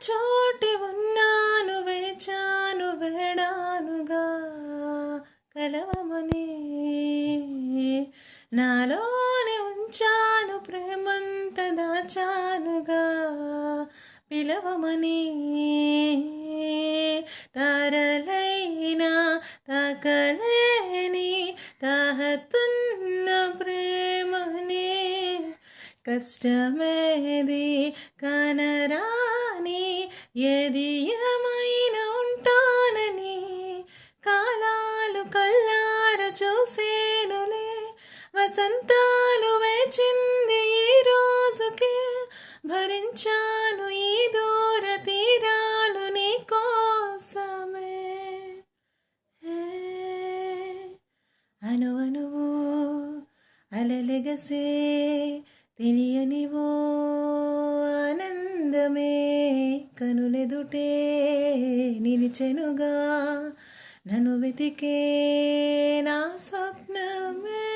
చోటి ఉన్నాను వేచాను వేడానుగా కలవమని నాలోనే ఉంచాను ప్రేమంత దాచానుగా పిలవమని తారలైనా తాకలేని తాహతున్న ప్రేమని కష్టమేది కనరాని ఏది ఏమైనా ఉంటానని కాలాలు కల్లార చూసేనులే వసంతాలు వేచింది ఈ రోజుకి భరించాను ఈ దూర తీరాలు నీ కోసమే అనువనువు అలలెగసే తెలియనివో ఆనందమే కనులెదుటే నిలిచెనుగా నన్ను వెతికే నా స్వప్నమే.